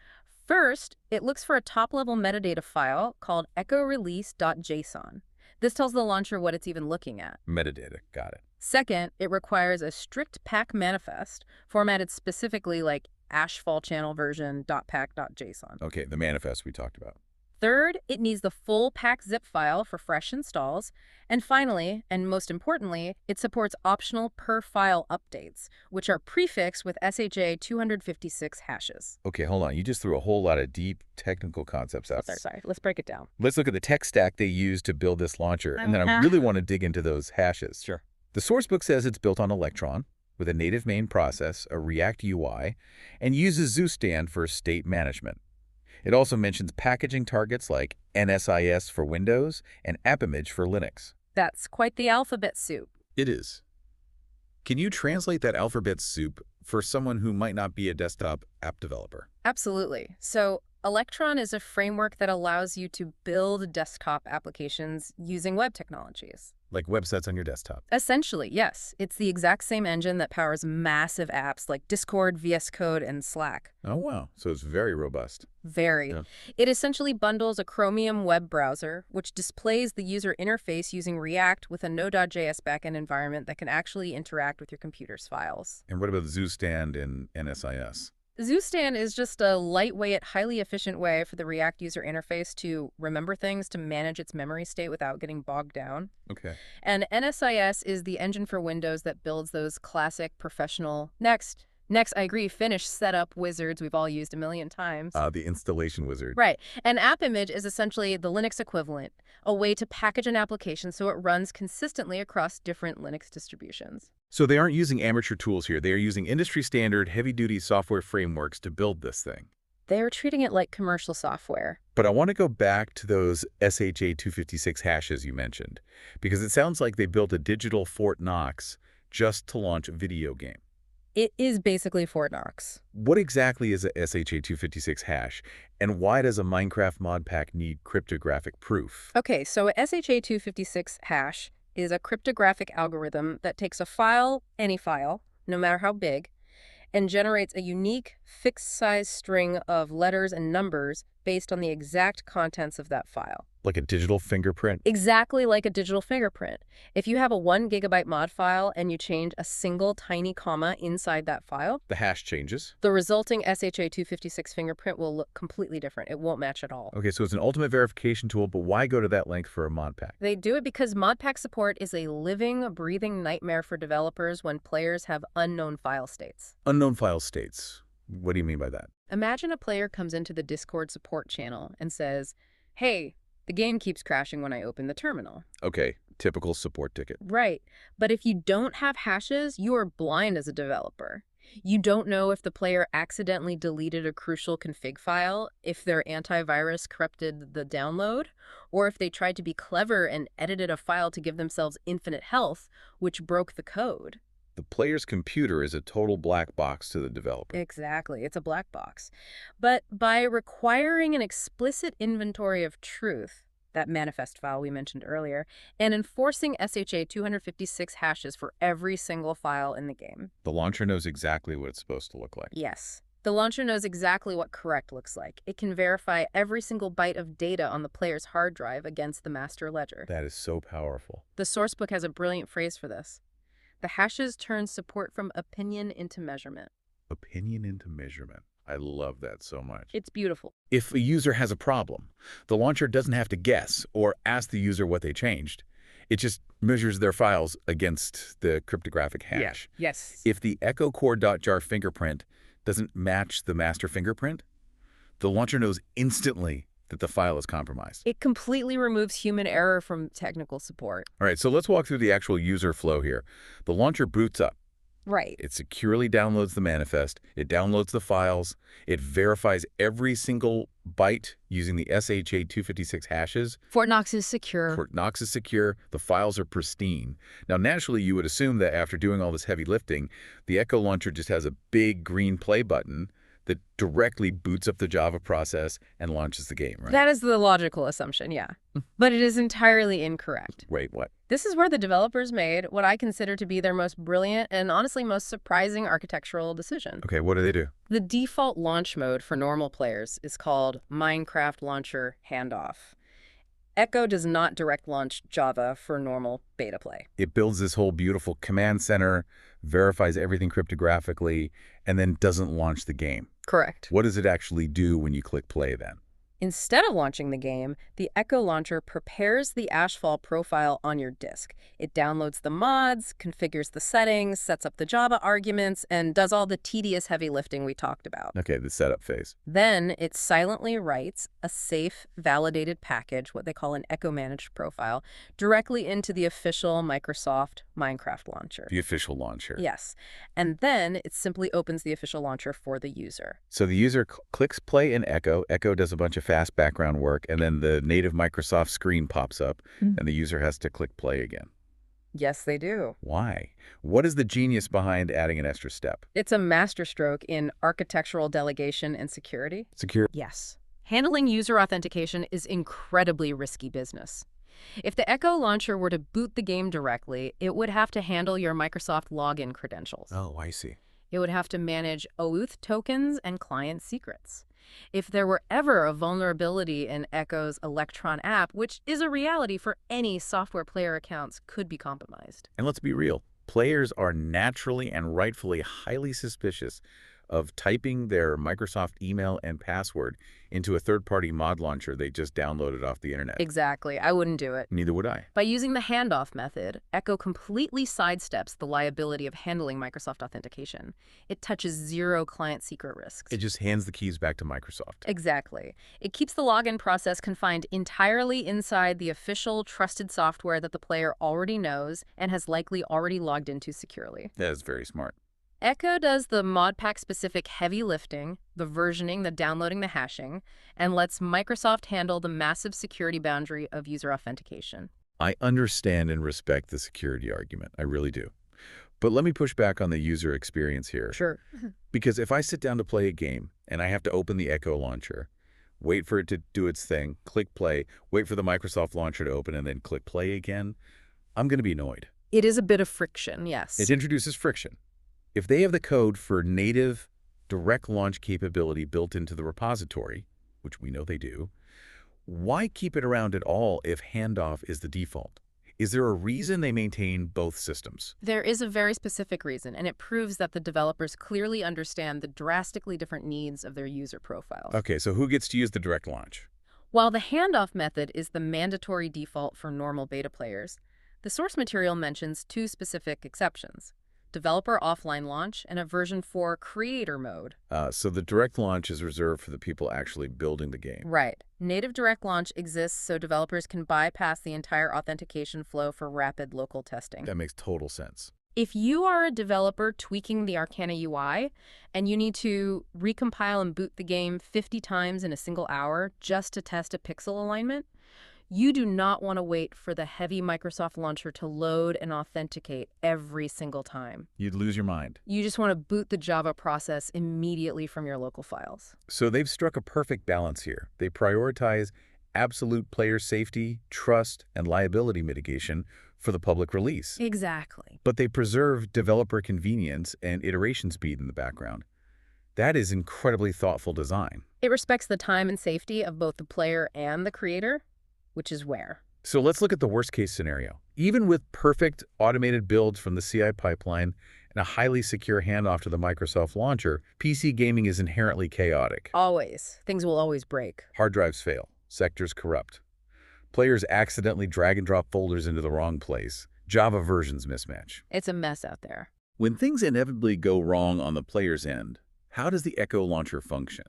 First, it looks for a top-level metadata file called echorelease.json. This tells the launcher what it's even looking at. Metadata, got it. Second, it requires a strict pack manifest, formatted specifically like Ashfall channel version .pack.json. Okay, the manifest we talked about. Third, it needs the full pack zip file for fresh installs. And finally, and most importantly, it supports optional per-file updates, which are prefixed with SHA 256 hashes. Okay, hold on. You just threw a whole lot of deep technical concepts out. Sorry. Let's break it down. Let's look at the tech stack they used to build this launcher, and then I really want to dig into those hashes. Sure. The sourcebook says it's built on Electron, with a native main process, a React UI, and uses ZooStand for state management. It also mentions packaging targets like NSIS for Windows and AppImage for Linux. That's quite the alphabet soup. It is. Can you translate that alphabet soup for someone who might not be a desktop app developer? Absolutely. So Electron is a framework that allows you to build desktop applications using web technologies. Like websites on your desktop. Essentially, yes. It's the exact same engine that powers massive apps like Discord, VS Code, and Slack. Oh, wow. So it's very robust. Very. Yeah. It essentially bundles a Chromium web browser, which displays the user interface using React with a Node.js backend environment that can actually interact with your computer's files. And what about ZooStand and NSIS? ZooStand is just a lightweight, highly efficient way for the React user interface to remember things, to manage its memory state without getting bogged down. Okay. And NSIS is the engine for Windows that builds those classic professional next, I agree, finish setup wizards we've all used a million times. The installation wizard. Right. An app image is essentially the Linux equivalent, a way to package an application so it runs consistently across different Linux distributions. So they aren't using amateur tools here. They are using industry-standard, heavy-duty software frameworks to build this thing. They are treating it like commercial software. But I want to go back to those SHA-256 hashes you mentioned, because it sounds like they built a digital Fort Knox just to launch a video game. It is basically Fort Knox. What exactly is a SHA-256 hash, and why does a Minecraft mod pack need cryptographic proof? Okay, so a SHA-256 hash is a cryptographic algorithm that takes a file, any file, no matter how big, and generates a unique, fixed-size string of letters and numbers based on the exact contents of that file. Like a digital fingerprint? Exactly like a digital fingerprint. If you have a 1 gigabyte mod file and you change a single tiny comma inside that file, The hash changes. the resulting SHA-256 fingerprint will look completely different. It won't match at all. Okay, so it's an ultimate verification tool, but why go to that length for a mod pack? They do it because Modpack support is a living, breathing nightmare for developers when players have unknown file states. Unknown file states. What do you mean by that? Imagine a player comes into the Discord support channel and says, "Hey, the game keeps crashing when I open the terminal." Okay, typical support ticket. Right. But if you don't have hashes, you are blind as a developer. You don't know if the player accidentally deleted a crucial config file, if their antivirus corrupted the download, or if they tried to be clever and edited a file to give themselves infinite health, which broke the code. The player's computer is a total black box to the developer. Exactly. It's a black box. But by requiring an explicit inventory of truth, that manifest file we mentioned earlier, and enforcing SHA-256 hashes for every single file in the game. The launcher knows exactly what it's supposed to look like. Yes. The launcher knows exactly what correct looks like. It can verify every single byte of data on the player's hard drive against the master ledger. That is so powerful. The sourcebook has a brilliant phrase for this. The hashes turn support from opinion into measurement. Opinion into measurement. I love that so much. It's beautiful. If a user has a problem, the launcher doesn't have to guess or ask the user what they changed. It just measures their files against the cryptographic hash. Yeah. Yes. If the echocore.jar fingerprint doesn't match the master fingerprint, the launcher knows instantly that the file is compromised. It completely removes human error from technical support. All right, so let's walk through the actual user flow here. The launcher boots up. Right. It securely downloads the manifest. It downloads the files. It verifies every single byte using the SHA-256 hashes. Fort Knox is secure. Fort Knox is secure. The files are pristine. Now, naturally, you would assume that after doing all this heavy lifting, the Echo launcher just has a big green play button that directly boots up the Java process and launches the game, right? That is the logical assumption, yeah. But it is entirely incorrect. Wait, what? This is where the developers made what I consider to be their most brilliant and honestly most surprising architectural decision. Okay, what do they do? The default launch mode for normal players is called Minecraft Launcher Handoff. Echo does not direct launch Java for normal beta play. It builds this whole beautiful command center, verifies everything cryptographically, and then doesn't launch the game. Correct. What does it actually do when you click play then? Instead of launching the game, the Echo Launcher prepares the Ashfall profile on your disk. It downloads the mods, configures the settings, sets up the Java arguments, and does all the tedious heavy lifting we talked about. Okay, the setup phase. Then it silently writes a safe, validated package, what they call an Echo Managed profile, directly into the official Microsoft Minecraft launcher. The official launcher. Yes. And then it simply opens the official launcher for the user. So the user clicks play in Echo. Echo does a bunch of fast background work, and then the native Microsoft screen pops up, and the user has to click play again. Yes, they do. Why? What is the genius behind adding an extra step? It's a masterstroke in architectural delegation and security. Secure. Yes. Handling user authentication is incredibly risky business. If the Echo launcher were to boot the game directly, it would have to handle your Microsoft login credentials. Oh, I see. It would have to manage OAuth tokens and client secrets. If there were ever a vulnerability in Echo's Electron app, which is a reality for any software player accounts, could be compromised. And let's be real. Players are naturally and rightfully highly suspicious of typing their Microsoft email and password into a third-party mod launcher they just downloaded off the internet. Exactly. I wouldn't do it. Neither would I. By using the handoff method, Echo completely sidesteps the liability of handling Microsoft authentication. It touches zero client secret risks. It just hands the keys back to Microsoft. Exactly. It keeps the login process confined entirely inside the official, trusted software that the player already knows and has likely already logged into securely. That is very smart. Echo does the Modpack-specific heavy lifting, the versioning, the downloading, the hashing, and lets Microsoft handle the massive security boundary of user authentication. I understand and respect the security argument. I really do. But let me push back on the user experience here. Sure. Because if I sit down to play a game and I have to open the Echo launcher, wait for it to do its thing, click play, wait for the Microsoft launcher to open, and then click play again, I'm going to be annoyed. It is a bit of friction, yes. It introduces friction. If they have the code for native direct launch capability built into the repository, which we know they do, why keep it around at all if handoff is the default? Is there a reason they maintain both systems? There is a very specific reason, and it proves that the developers clearly understand the drastically different needs of their user profiles. Okay, so who gets to use the direct launch? While the handoff method is the mandatory default for normal beta players, the source material mentions two specific exceptions: developer offline launch and a version 4 creator mode. So the direct launch is reserved for the people actually building the game. Right. Native direct launch exists so developers can bypass the entire authentication flow for rapid local testing. That makes total sense. If you are a developer tweaking the Arcana UI and you need to recompile and boot the game 50 times in a single hour just to test a pixel alignment, you do not want to wait for the heavy Microsoft launcher to load and authenticate every single time. You'd lose your mind. You just want to boot the Java process immediately from your local files. So they've struck a perfect balance here. They prioritize absolute player safety, trust, and liability mitigation for the public release. Exactly. But they preserve developer convenience and iteration speed in the background. That is incredibly thoughtful design. It respects the time and safety of both the player and the creator, which is rare. So let's look at the worst-case scenario. Even with perfect automated builds from the CI pipeline and a highly secure handoff to the Microsoft launcher, PC gaming is inherently chaotic. Always. Things will always break. Hard drives fail. Sectors corrupt. Players accidentally drag and drop folders into the wrong place. Java versions mismatch. It's a mess out there. When things inevitably go wrong on the player's end, how does the Echo launcher function?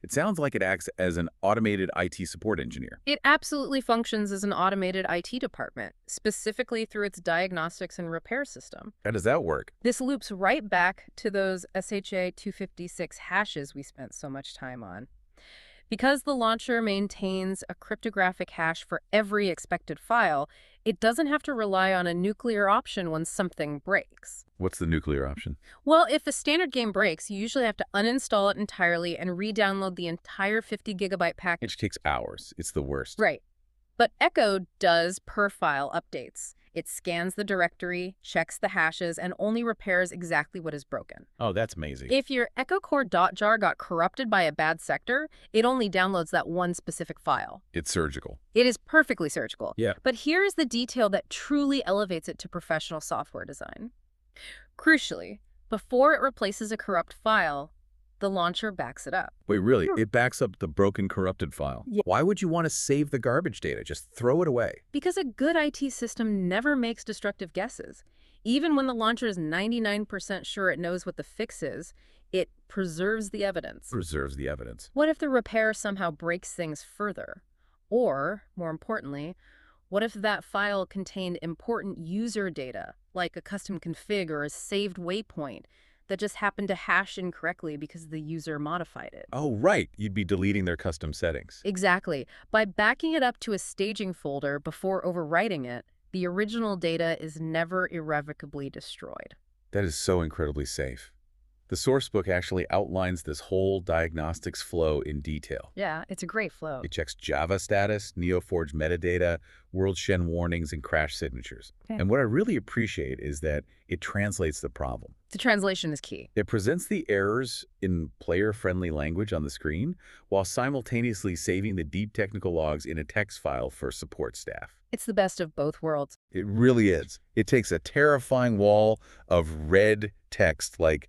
It sounds like it acts as an automated IT support engineer. It absolutely functions as an automated IT department, specifically through its diagnostics and repair system. How does that work? This loops right back to those SHA-256 hashes we spent so much time on. Because the launcher maintains a cryptographic hash for every expected file, it doesn't have to rely on a nuclear option when something breaks. What's the nuclear option? Well, if a standard game breaks, you usually have to uninstall it entirely and re-download the entire 50-gigabyte package. Which takes hours. It's the worst. Right. But Echo does per-file updates. It scans the directory, checks the hashes, and only repairs exactly what is broken. Oh, that's amazing. If your EchoCore.jar got corrupted by a bad sector, it only downloads that one specific file. It's surgical. It is perfectly surgical. Yeah. But here is the detail that truly elevates it to professional software design. Crucially, before it replaces a corrupt file, the launcher backs it up. Wait, really? It backs up the broken, corrupted file? Yeah. Why would you want to save the garbage data? Just throw it away. Because a good IT system never makes destructive guesses. Even when the launcher is 99% sure it knows what the fix is, it preserves the evidence. Preserves the evidence. What if the repair somehow breaks things further? Or, more importantly, what if that file contained important user data, like a custom config or a saved waypoint, that just happened to hash incorrectly because the user modified it? Oh, right. You'd be deleting their custom settings. Exactly. By backing it up to a staging folder before overwriting it, the original data is never irrevocably destroyed. That is so incredibly safe. The source book actually outlines this whole diagnostics flow in detail. Yeah, it's a great flow. It checks Java status, Neo4j metadata, world shen warnings, and crash signatures. Okay. And what I really appreciate is that it translates the problem. The translation is key. It presents the errors in player-friendly language on the screen while simultaneously saving the deep technical logs in a text file for support staff. It's the best of both worlds. It really is. It takes a terrifying wall of red text like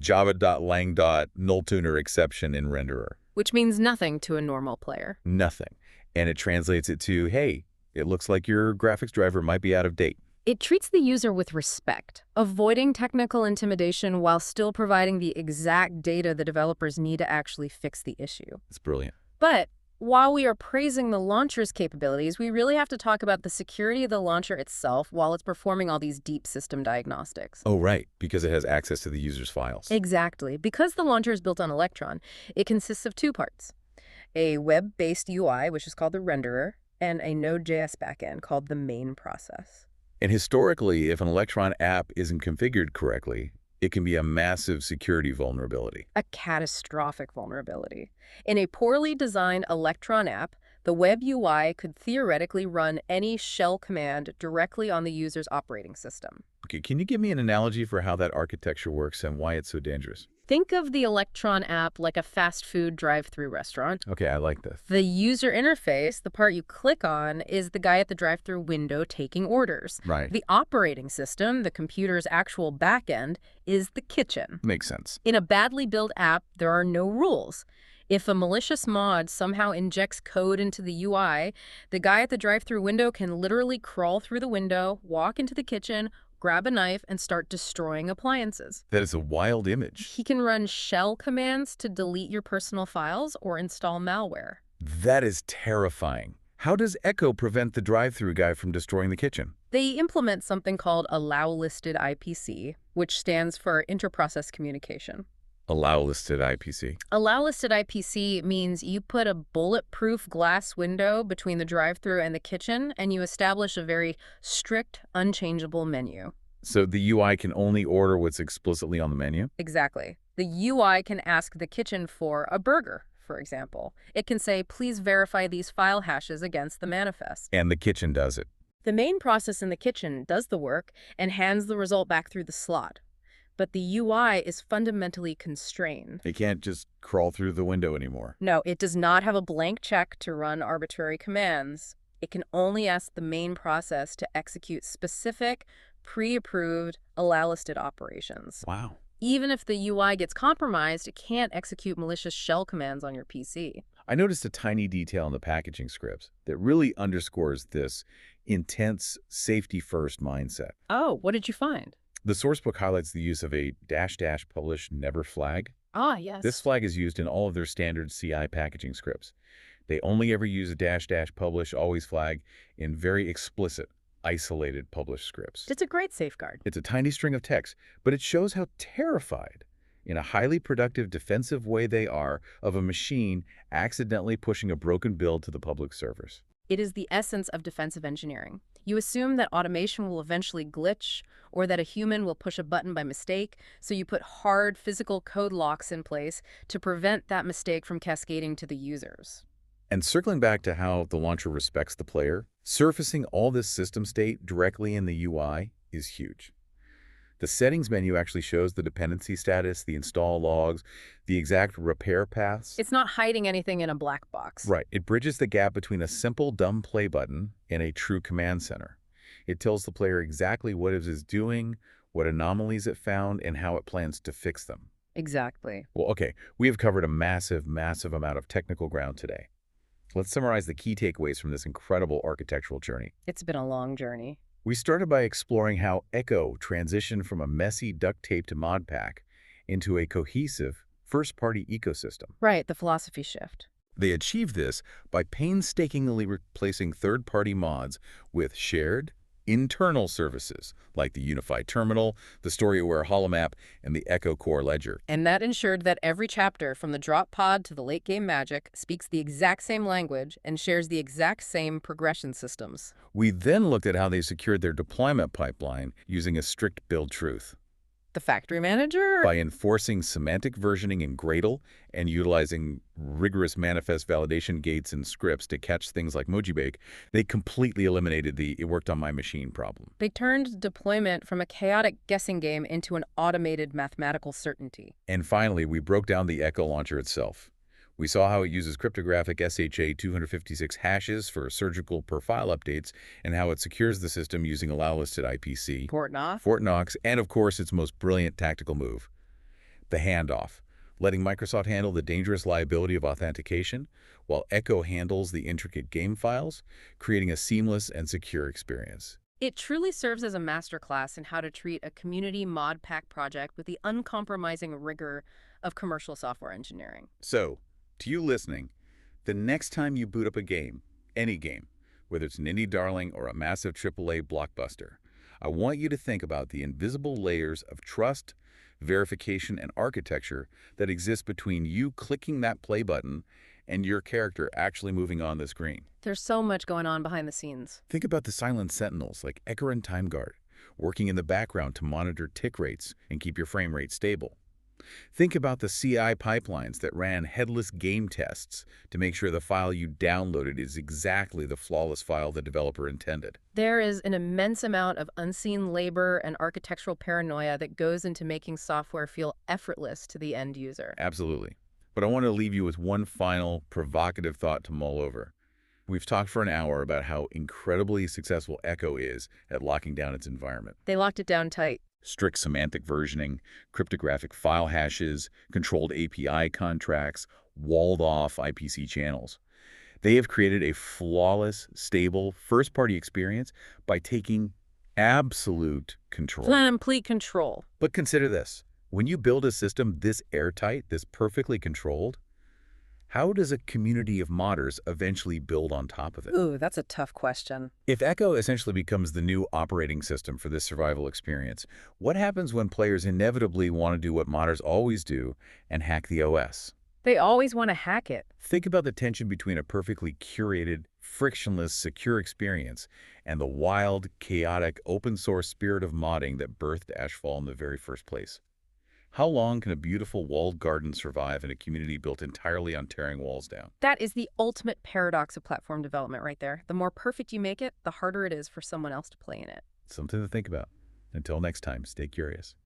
java.lang. null tuner exception in renderer. Which means nothing to a normal player. Nothing. And it translates it to, hey, it looks like your graphics driver might be out of date. It treats the user with respect, avoiding technical intimidation while still providing the exact data the developers need to actually fix the issue. It's brilliant. But while we are praising the launcher's capabilities, we really have to talk about the security of the launcher itself while it's performing all these deep system diagnostics. Oh, right, because it has access to the user's files. Exactly. Because the launcher is built on Electron, it consists of two parts: a web-based UI, which is called the renderer, and a Node.js backend called the main process. And historically, if an Electron app isn't configured correctly, it can be a massive security vulnerability. A catastrophic vulnerability. In a poorly designed Electron app, the web UI could theoretically run any shell command directly on the user's operating system. Okay, can you give me an analogy for how that architecture works and why it's so dangerous? Think of the Electron app like a fast food drive-through restaurant. Okay, I like this. The user interface, the part you click on, is the guy at the drive-through window taking orders. Right. The operating system, the computer's actual backend, is the kitchen. Makes sense. In a badly built app, there are no rules. If a malicious mod somehow injects code into the UI, the guy at the drive-through window can literally crawl through the window, walk into the kitchen, grab a knife, and start destroying appliances. That is a wild image. He can run shell commands to delete your personal files or install malware. That is terrifying. How does Echo prevent the drive-through guy from destroying the kitchen? They implement something called Allow Listed IPC, which stands for Interprocess Communication. Allow listed IPC. Allow Listed IPC means you put a bulletproof glass window between the drive-through and the kitchen, and you establish a very strict, unchangeable menu. So the UI can only order what's explicitly on the menu? Exactly. The UI can ask the kitchen for a burger, for example. It can say, please verify these file hashes against the manifest. And the kitchen does it. The main process in the kitchen does the work and hands the result back through the slot. But the UI is fundamentally constrained. It can't just crawl through the window anymore. No, it does not have a blank check to run arbitrary commands. It can only ask the main process to execute specific, pre-approved, allow-listed operations. Wow. Even if the UI gets compromised, it can't execute malicious shell commands on your PC. I noticed a tiny detail in the packaging scripts that really underscores this intense safety-first mindset. Oh, what did you find? The sourcebook highlights the use of a -- publish never flag. Ah, yes. This flag is used in all of their standard CI packaging scripts. They only ever use a -- publish always flag in very explicit, isolated publish scripts. It's a great safeguard. It's a tiny string of text, but it shows how terrified, in a highly productive defensive way they are, of a machine accidentally pushing a broken build to the public servers. It is the essence of defensive engineering. You assume that automation will eventually glitch or that a human will push a button by mistake, so you put hard physical code locks in place to prevent that mistake from cascading to the users. And circling back to how the launcher respects the player, surfacing all this system state directly in the UI is huge. The settings menu actually shows the dependency status, the install logs, the exact repair paths. It's not hiding anything in a black box. Right. It bridges the gap between a simple dumb play button and a true command center. It tells the player exactly what it is doing, what anomalies it found, and how it plans to fix them. Exactly. Well, okay, we have covered a massive, massive amount of technical ground today. Let's summarize the key takeaways from this incredible architectural journey. It's been a long journey. We started by exploring how Echo transitioned from a messy duct-taped modpack into a cohesive, first-party ecosystem. Right, the philosophy shift. They achieved this by painstakingly replacing third-party mods with shared, internal services like the Unified Terminal, the StoryAware HoloMap, and the Echo Core Ledger. And that ensured that every chapter, from the drop pod to the late-game magic, speaks the exact same language and shares the exact same progression systems. We then looked at how they secured their deployment pipeline using a strict build truth. The factory manager? By enforcing semantic versioning in Gradle and utilizing rigorous manifest validation gates and scripts to catch things like Mojibake, they completely eliminated the "it worked on my machine" problem. They turned deployment from a chaotic guessing game into an automated mathematical certainty. And finally, we broke down the Echo launcher itself. We saw how it uses cryptographic SHA-256 hashes for surgical per file updates and how it secures the system using a allow-listed IPC, Fort Knox, and of course its most brilliant tactical move, the handoff, letting Microsoft handle the dangerous liability of authentication while Echo handles the intricate game files, creating a seamless and secure experience. It truly serves as a masterclass in how to treat a community Modpack project with the uncompromising rigor of commercial software engineering. So, to you listening, the next time you boot up a game, any game, whether it's an indie darling or a massive AAA blockbuster, I want you to think about the invisible layers of trust, verification, and architecture that exist between you clicking that play button and your character actually moving on the screen. There's so much going on behind the scenes. Think about the silent sentinels like Ecker and TimeGuard, working in the background to monitor tick rates and keep your frame rate stable. Think about the CI pipelines that ran headless game tests to make sure the file you downloaded is exactly the flawless file the developer intended. There is an immense amount of unseen labor and architectural paranoia that goes into making software feel effortless to the end user. Absolutely. But I want to leave you with one final provocative thought to mull over. We've talked for an hour about how incredibly successful Echo is at locking down its environment. They locked it down tight. Strict semantic versioning, cryptographic file hashes, controlled API contracts, walled-off IPC channels. They have created a flawless, stable, first-party experience by taking absolute control. Complete control. But consider this. When you build a system this airtight, this perfectly controlled, how does a community of modders eventually build on top of it? Ooh, that's a tough question. If Echo essentially becomes the new operating system for this survival experience, what happens when players inevitably want to do what modders always do and hack the OS? They always want to hack it. Think about the tension between a perfectly curated, frictionless, secure experience and the wild, chaotic, open-source spirit of modding that birthed Ashfall in the very first place. How long can a beautiful walled garden survive in a community built entirely on tearing walls down? That is the ultimate paradox of platform development right there. The more perfect you make it, the harder it is for someone else to play in it. Something to think about. Until next time, stay curious.